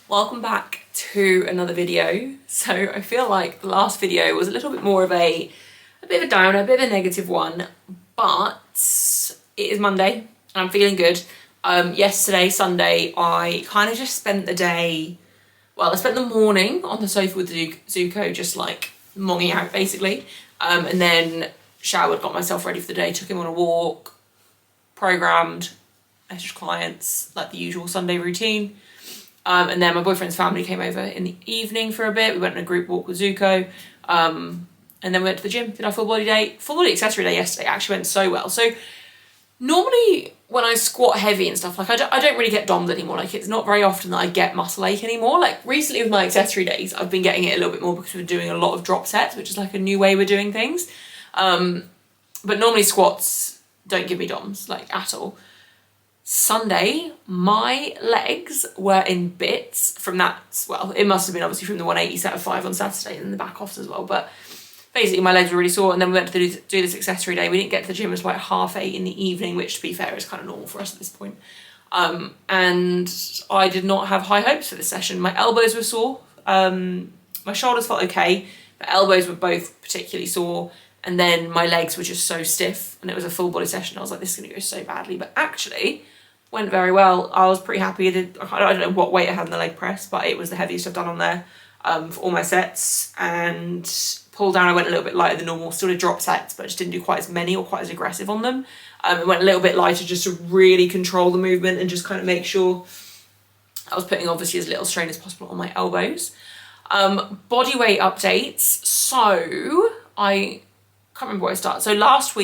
Welcome back to another video. So I feel like the last video was a little bit more of a bit of a downer, a bit of a negative one, but it is Monday and I'm feeling good. Yesterday, Sunday, I kind of just spent the day, I spent the morning on the sofa with Zuko, just like monging out basically, and then showered, got myself ready for the day, took him on a walk, programmed, messaged clients, like the usual Sunday routine. And then my boyfriend's family came over in the evening for a bit. We went on a group walk with Zuko. And then we went to the gym, did our full body accessory day yesterday. It actually went so well. So normally when I squat heavy and stuff, like I don't really get DOMs anymore. Like it's not very often that I get muscle ache anymore. Like recently with my accessory days, I've been getting it a little bit more because we're doing a lot of drop sets, which is like a new way we're doing things. But normally squats don't give me DOMs, like at all. Sunday, my legs were in bits from that, it must have been obviously from the 180 set of 5 on Saturday and the back offs as well, but basically my legs were really sore. And then we went to do this accessory day. We didn't get to the gym until like 8:30 in the evening, which to be fair is kind of normal for us at this point. And I did not have high hopes for this session. My elbows were sore, my shoulders felt okay, but elbows were both particularly sore. And then my legs were just so stiff and it was a full body session. I was like, this is gonna go so badly, but actually, went very well. I was pretty happy. I don't know what weight I had in the leg press, but it was the heaviest I've done on there for all my sets. And pull down, I went a little bit lighter than normal. Still did drop sets, but I just didn't do quite as many or quite as aggressive on them. It went a little bit lighter just to really control the movement and just kind of make sure I was putting obviously as little strain as possible on my elbows. Body weight updates. So I can't remember where I started. So last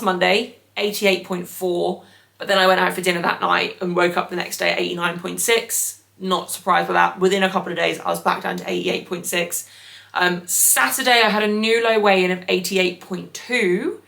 Monday, 88.4, but then I went out for dinner that night and woke up the next day at 89.6. Not surprised by that. Within a couple of days, I was back down to 88.6. Saturday, I had a new low weigh-in of 88.2,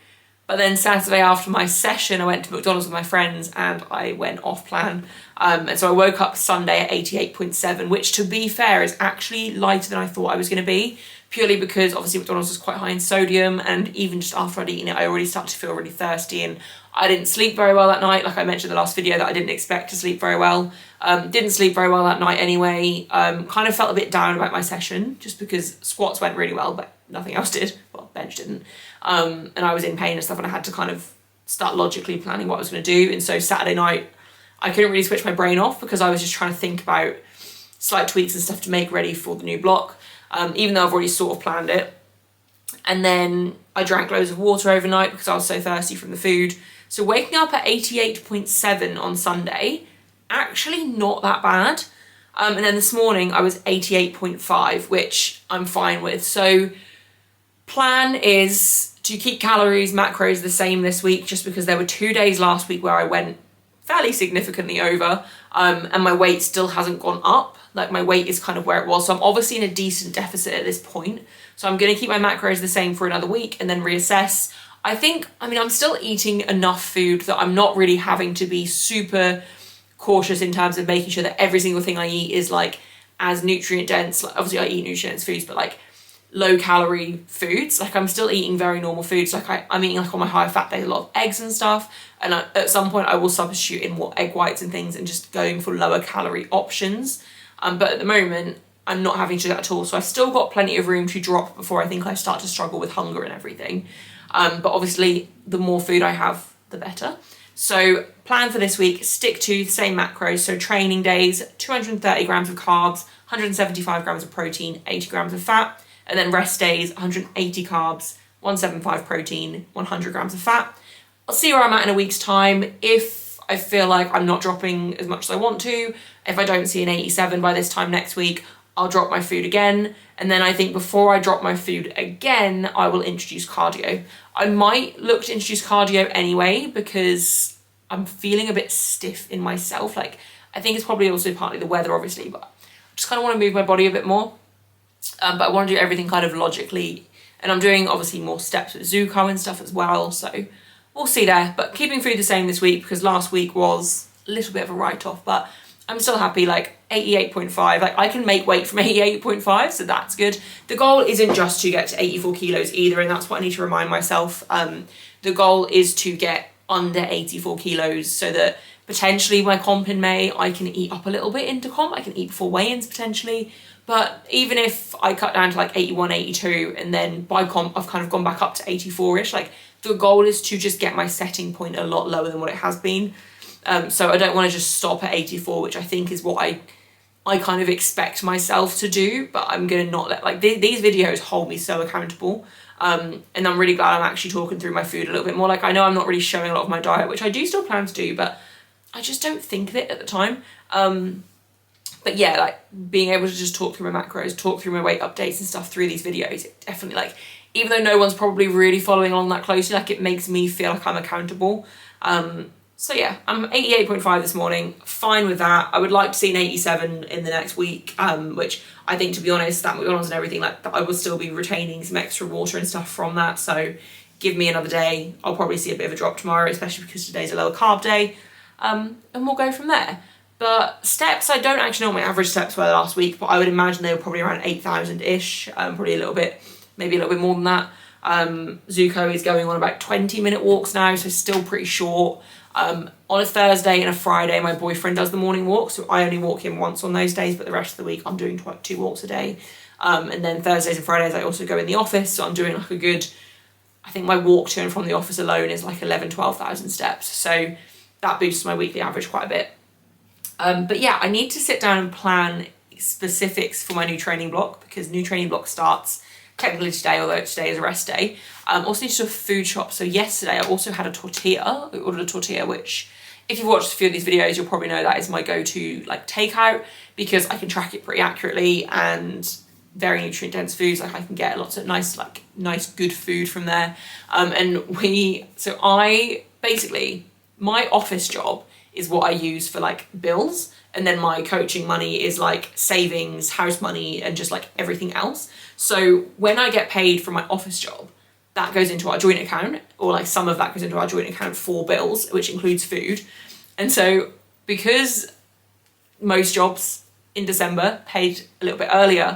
but then Saturday after my session, I went to McDonald's with my friends and I went off plan. And so I woke up Sunday at 88.7, which to be fair is actually lighter than I thought I was going to be, purely because obviously McDonald's was quite high in sodium, and even just after I'd eaten it, I already started to feel really thirsty, and I didn't sleep very well that night. Like I mentioned in the last video that I didn't expect to sleep very well. Didn't sleep very well that night anyway. Kind of felt a bit down about my session just because squats went really well, but nothing else did. Well, bench didn't. And I was in pain and stuff, and I had to kind of start logically planning what I was going to do. And so Saturday night, I couldn't really switch my brain off because I was just trying to think about slight tweaks and stuff to make ready for the new block. Even though I've already sort of planned it. And then I drank loads of water overnight because I was so thirsty from the food. So waking up at 88.7 on Sunday, actually not that bad. And then this morning I was 88.5, which I'm fine with. So plan is to keep calories, macros the same this week, just because there were 2 days last week where I went fairly significantly over, and my weight still hasn't gone up. Like my weight is kind of where it was. So I'm obviously in a decent deficit at this point. So I'm going to keep my macros the same for another week and then reassess. I'm still eating enough food that I'm not really having to be super cautious in terms of making sure that every single thing I eat is like as nutrient dense. Like obviously I eat nutrient dense foods, but like low calorie foods. Like I'm still eating very normal foods. Like I'm eating like on my higher fat days a lot of eggs and stuff. And at some point I will substitute in more egg whites and things and just going for lower calorie options. But at the moment, I'm not having to do that at all. So I've still got plenty of room to drop before I think I start to struggle with hunger and everything. But obviously, the more food I have, the better. So plan for this week, stick to the same macros. So training days, 230 grams of carbs, 175 grams of protein, 80 grams of fat. And then rest days, 180 carbs, 175 protein, 100 grams of fat. I'll see where I'm at in a week's time. If I feel like I'm not dropping as much as I want to, if I don't see an 87 by this time next week, I'll drop my food again. And then I think before I drop my food again, I will introduce cardio. I might look to introduce cardio anyway because I'm feeling a bit stiff in myself. Like I think it's probably also partly the weather, obviously, but I just kind of want to move my body a bit more. But I want to do everything kind of logically. And I'm doing obviously more steps with Zuko and stuff as well. So we'll see there. But keeping food the same this week because last week was a little bit of a write-off, but I'm still happy. Like 88.5, like I can make weight from 88.5, so that's good. The goal isn't just to get to 84 kilos either, and that's what I need to remind myself. The goal is to get under 84 kilos, so that potentially my comp in May, I can eat up a little bit into comp. I can eat before weigh-ins potentially. But even if I cut down to like 81, 82, and then by comp, I've kind of gone back up to 84-ish, like the goal is to just get my setting point a lot lower than what it has been. So I don't want to just stop at 84, which I think is what I kind of expect myself to do, but I'm going to not let, like, these videos hold me so accountable. And I'm really glad I'm actually talking through my food a little bit more. Like, I know I'm not really showing a lot of my diet, which I do still plan to do, but I just don't think of it at the time. But yeah, like being able to just talk through my macros, talk through my weight updates and stuff through these videos, it definitely, like, even though no one's probably really following on that closely, like, it makes me feel like I'm accountable. So yeah, I'm 88.5 this morning, fine with that. I would like to see an 87 in the next week, which I think, to be honest, that McDonald's and everything, like, I will still be retaining some extra water and stuff from that. So give me another day. I'll probably see a bit of a drop tomorrow, especially because today's a lower carb day. And we'll go from there. But steps, I don't actually know what my average steps were last week, but I would imagine they were probably around 8,000-ish, probably a little bit, maybe a little bit more than that. Zuko is going on about 20-minute walks now, so still pretty short. On a Thursday and a Friday, my boyfriend does the morning walk, so I only walk him once on those days, but the rest of the week I'm doing 2 walks a day. And then Thursdays and Fridays I also go in the office, so I'm doing like a good, I think my walk to and from the office alone is like 12,000 steps, so that boosts my weekly average quite a bit. But yeah, I need to sit down and plan specifics for my new training block, because new training block starts technically today, although today is a rest day. Also need to do a food shop. So yesterday I also had a tortilla. I ordered a tortilla, which if you've watched a few of these videos, you'll probably know that is my go-to like takeout, because I can track it pretty accurately, and very nutrient dense foods. Like, I can get lots of nice good food from there. My office job is what I use for like bills, and then my coaching money is like savings, house money, and just like everything else. So when I get paid for my office job, that goes into our joint account, or like some of that goes into our joint account for bills, which includes food. And so because most jobs in December paid a little bit earlier,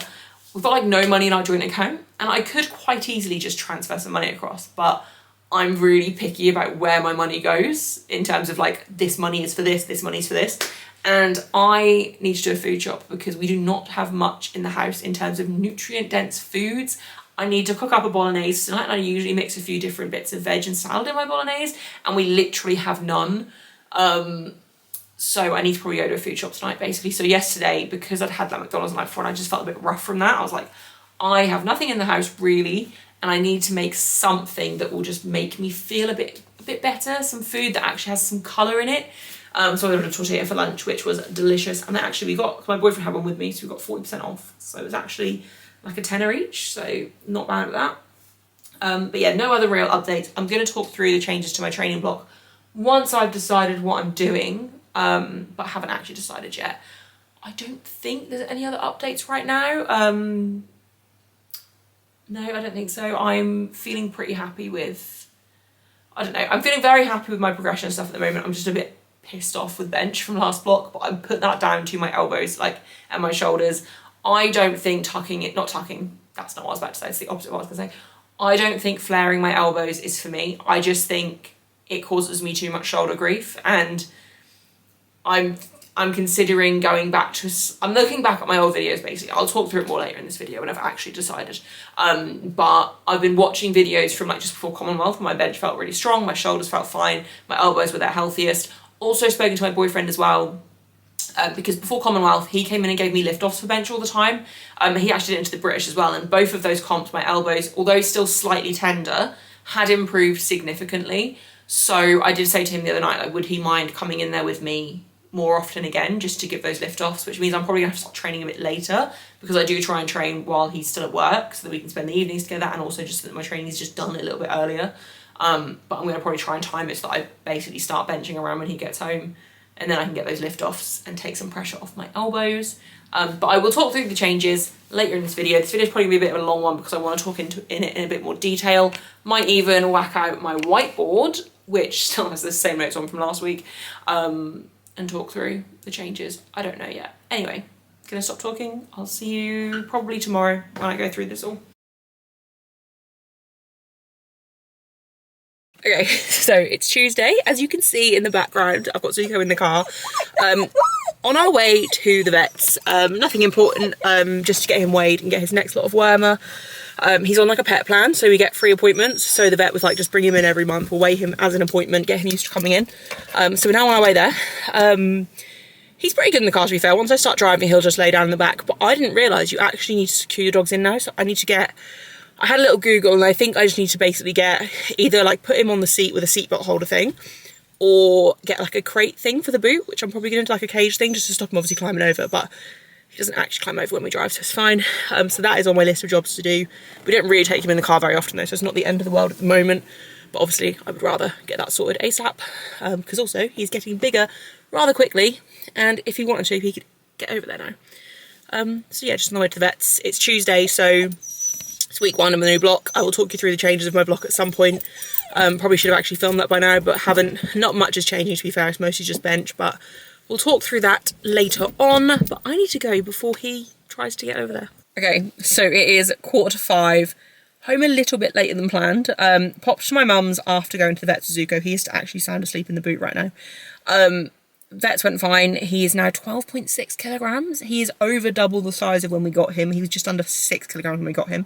we've got like no money in our joint account, and I could quite easily just transfer some money across, but I'm really picky about where my money goes in terms of like, this money is for this money is for this. And I need to do a food shop, because we do not have much in the house in terms of nutrient dense foods. I need to cook up a bolognese tonight, and I usually mix a few different bits of veg and salad in my bolognese, and we literally have none. So I need to probably go to a food shop tonight, basically. So yesterday, because I'd had that McDonald's the night before and I just felt a bit rough from that, I was like, I have nothing in the house really, and I need to make something that will just make me feel a bit better, some food that actually has some colour in it. So I ordered a tortilla for lunch, which was delicious. And actually my boyfriend had one with me, so we got 40% off. So it was actually like a tenner each, so not bad at that. But yeah, no other real updates. I'm going to talk through the changes to my training block once I've decided what I'm doing, but I haven't actually decided yet. I don't think there's any other updates right now. No, I don't think so. I'm feeling pretty happy with, I don't know, I'm feeling very happy with my progression and stuff at the moment. I'm just a bit pissed off with bench from last block, but I put that down to my elbows, like, and my shoulders. I don't think not tucking, that's not what I was about to say, it's the opposite of what I was going to say. I don't think flaring my elbows is for me. I just think it causes me too much shoulder grief, and I'm considering going back to, I'm looking back at my old videos basically. I'll talk through it more later in this video when I've actually decided. But I've been watching videos from like just before Commonwealth, my bench felt really strong, my shoulders felt fine, my elbows were their healthiest. Also spoken to my boyfriend as well, because before Commonwealth, he came in and gave me lift-offs for bench all the time. He actually did it into the British as well, and both of those comps, my elbows, although still slightly tender, had improved significantly. So I did say to him the other night, like, would he mind coming in there with me more often again, just to give those lift-offs, which means I'm probably gonna have to start training a bit later, because I do try and train while he's still at work, so that we can spend the evenings together, and also just so that my training is just done a little bit earlier. But I'm gonna probably try and time it so that I basically start benching around when he gets home, and then I can get those lift-offs and take some pressure off my elbows. But I will talk through the changes later in this video. This video is probably gonna be a bit of a long one, because I want to talk in it in a bit more detail. Might even whack out my whiteboard, which still has the same notes on from last week, and talk through the changes. I don't know yet. Anyway, gonna stop talking. I'll see you probably tomorrow when I go through this all. Okay, so it's Tuesday. As you can see in the background, I've got Zuko in the car. On our way to the vets, nothing important, just to get him weighed and get his next lot of wormer. He's on like a pet plan, so we get free appointments. So the vet was like, just bring him in every month. We'll weigh him as an appointment, get him used to coming in. So we're now on our way there. He's pretty good in the car, to be fair. Once I start driving, he'll just lay down in the back. But I didn't realise you actually need to secure your dogs in now. So I need to get... I had a little Google, and I think I just need to basically get either like put him on the seat with a seatbelt holder thing, or get like a crate thing for the boot, which I'm probably going to do like a cage thing just to stop him obviously climbing over, but he doesn't actually climb over when we drive, so it's fine. So that is on my list of jobs to do. We don't really take him in the car very often though, so it's not the end of the world at the moment, but obviously I would rather get that sorted ASAP, because also he's getting bigger rather quickly, and if he wanted to, he could get over there now. So yeah, just on the way to the vets. It's Tuesday, so it's week 1 of my new block. I will talk you through the changes of my block at some point. Probably should have actually filmed that by now, but haven't. Not much is changing, to be fair. It's mostly just bench, but we'll talk through that later on. But I need to go before he tries to get over there. Okay, so it is 4:45. Home a little bit later than planned. Popped to my mum's after going to the vets with Zuko. He is actually sound asleep in the boot right now. Vets went fine. He is now 12.6 kilograms. He is over double the size of when we got him. He was just under 6 kilograms when we got him.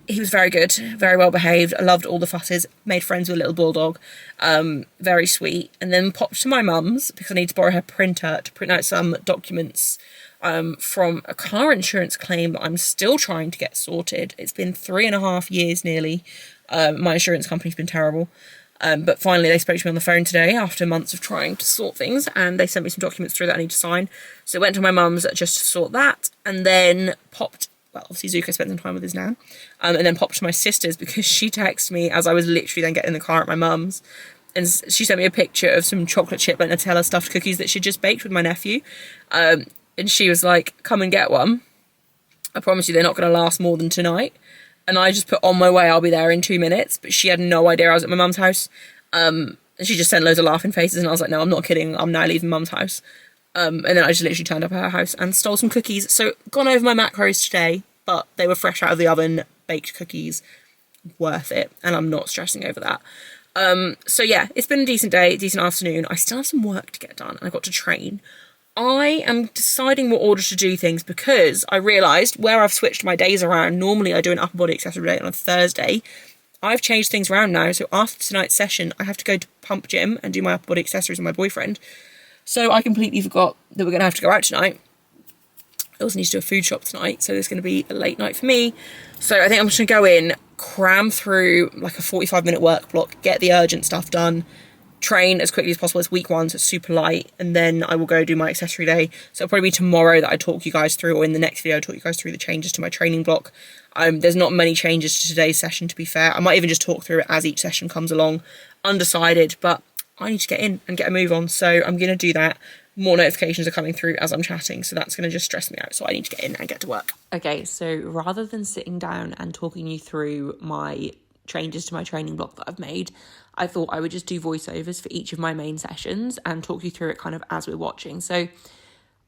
He was very good, very well behaved. I loved all the fusses. Made friends with a little bulldog. Very sweet. And then popped to my mum's because I need to borrow her printer to print out some documents from a car insurance claim that I'm still trying to get sorted. It's been 3.5 years nearly. My insurance company's been terrible. But finally they spoke to me on the phone today after months of trying to sort things, and they sent me some documents through that I need to sign. So I went to my mum's just to sort that, and then popped, well, obviously Zuko spent some time with his nan, and then popped to my sister's because she texted me as I was literally then getting in the car at my mum's, and she sent me a picture of some chocolate chip and Nutella stuffed cookies that she'd just baked with my nephew, and she was like, come and get one. I promise you they're not going to last more than tonight. And I just put on my way, I'll be there in 2 minutes. But she had no idea I was at my mum's house. And she just sent loads of laughing faces. And I was like, no, I'm not kidding. I'm now leaving mum's house. And then I just literally turned up at her house and stole some cookies. So gone over my macros today. But they were fresh out of the oven. Baked cookies. Worth it. And I'm not stressing over that. So yeah, it's been a decent day, decent afternoon. I still have some work to get done. And I got to train. I am deciding what order to do things because I realised where I've switched my days around. Normally I do an upper body accessory day on a Thursday. I've changed things around now. So after tonight's session, I have to go to Pump Gym and do my upper body accessories with my boyfriend. So I completely forgot that we're going to have to go out tonight. I also need to do a food shop tonight. So there's going to be a late night for me. So I think I'm just going to go in, cram through like a 45-minute work block, get the urgent stuff done, train as quickly as possible. It's week 1, so it's super light, and then I will go do my accessory day. So it'll probably be tomorrow that I talk you guys through, or in the next video I talk you guys through the changes to my training block. There's not many changes to today's session, to be fair. I might even just talk through it as each session comes along. Undecided, but I need to get in and get a move on, so I'm going to do that. More notifications are coming through as I'm chatting, so that's going to just stress me out, so I need to get in and get to work. Okay, so rather than sitting down and talking you through my changes to my training block that I've made, I thought I would just do voiceovers for each of my main sessions and talk you through it kind of as we're watching. So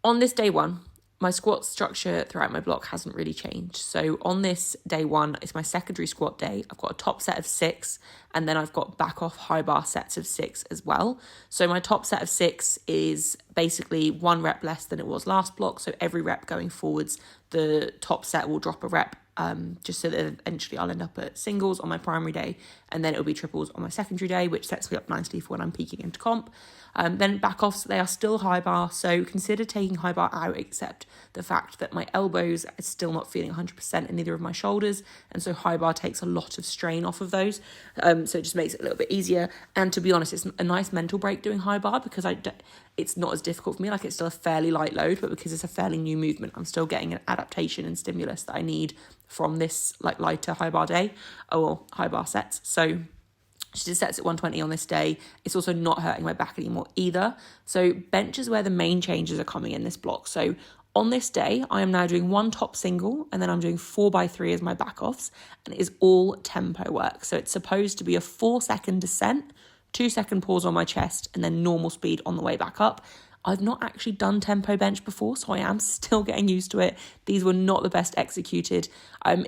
on this day 1, my squat structure throughout my block hasn't really changed. So on this day 1, it's my secondary squat day. I've got a top set of 6, and then I've got back off high bar sets of 6 as well. So my top set of 6 is basically 1 rep less than it was last block. So every rep going forwards, the top set will drop a rep, just so that eventually I'll end up at singles on my primary day, and then it'll be triples on my secondary day, which sets me up nicely for when I'm peaking into comp. Then back offs, they are still high bar, so consider taking high bar out, except the fact that my elbows are still not feeling 100% and neither of my shoulders, and so high bar takes a lot of strain off of those, so it just makes it a little bit easier. And to be honest, it's a nice mental break doing high bar because it's not as difficult for me. Like, it's still a fairly light load, but because it's a fairly new movement, I'm still getting an adaptation and stimulus that I need from this like lighter high bar day or high bar sets. So she did sets at 120 on this day. It's also not hurting my back anymore either. So bench is where the main changes are coming in this block. So on this day, I am now doing 1 top single, and then I'm doing 4x3 as my back offs, and it is all tempo work. So it's supposed to be a 4-second descent, 2-second pause on my chest, and then normal speed on the way back up. I've not actually done tempo bench before, so I am still getting used to it. These were not the best executed.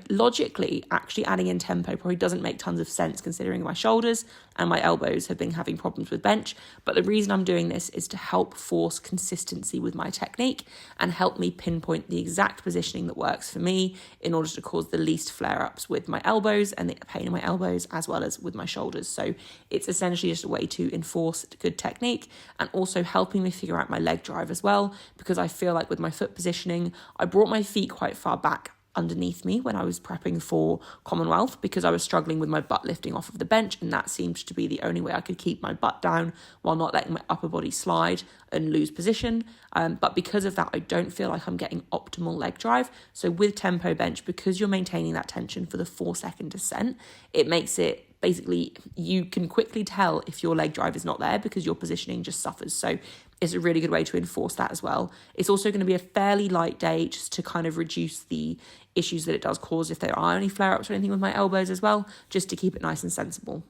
Logically, actually adding in tempo probably doesn't make tons of sense considering my shoulders and my elbows have been having problems with bench. But the reason I'm doing this is to help force consistency with my technique and help me pinpoint the exact positioning that works for me in order to cause the least flare-ups with my elbows and the pain in my elbows as well as with my shoulders. So it's essentially just a way to enforce good technique and also helping me figure out my leg drive as well, because I feel like with my foot positioning, I brought my feet quite far back underneath me when I was prepping for Commonwealth because I was struggling with my butt lifting off of the bench, and that seemed to be the only way I could keep my butt down while not letting my upper body slide and lose position. But because of that, I don't feel like I'm getting optimal leg drive. So with tempo bench, because you're maintaining that tension for the 4-second descent, it makes it basically, you can quickly tell if your leg drive is not there because your positioning just suffers. So it's a really good way to enforce that as well. It's also going to be a fairly light day just to kind of reduce the issues that it does cause if there are any flare-ups or anything with my elbows as well, just to keep it nice and sensible.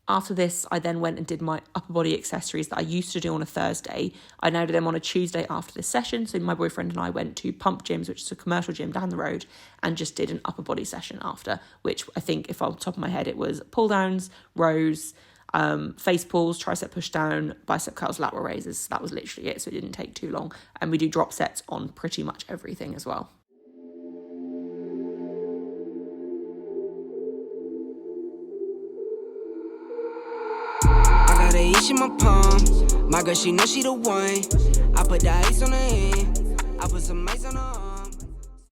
After this, I then went and did my upper body accessories that I used to do on a Thursday. I now do them on a Tuesday after this session. So my boyfriend and I went to Pump Gyms, which is a commercial gym down the road, and just did an upper body session after, which I think, if off the top of my head, it was pull downs, rows, face pulls, tricep push down, bicep curls, lateral raises. So that was literally it. So it didn't take too long. And we do drop sets on pretty much everything as well. Got the ice in my palm. My girl, she know she the one. I put the ice on her hand. I put some ice on her arm.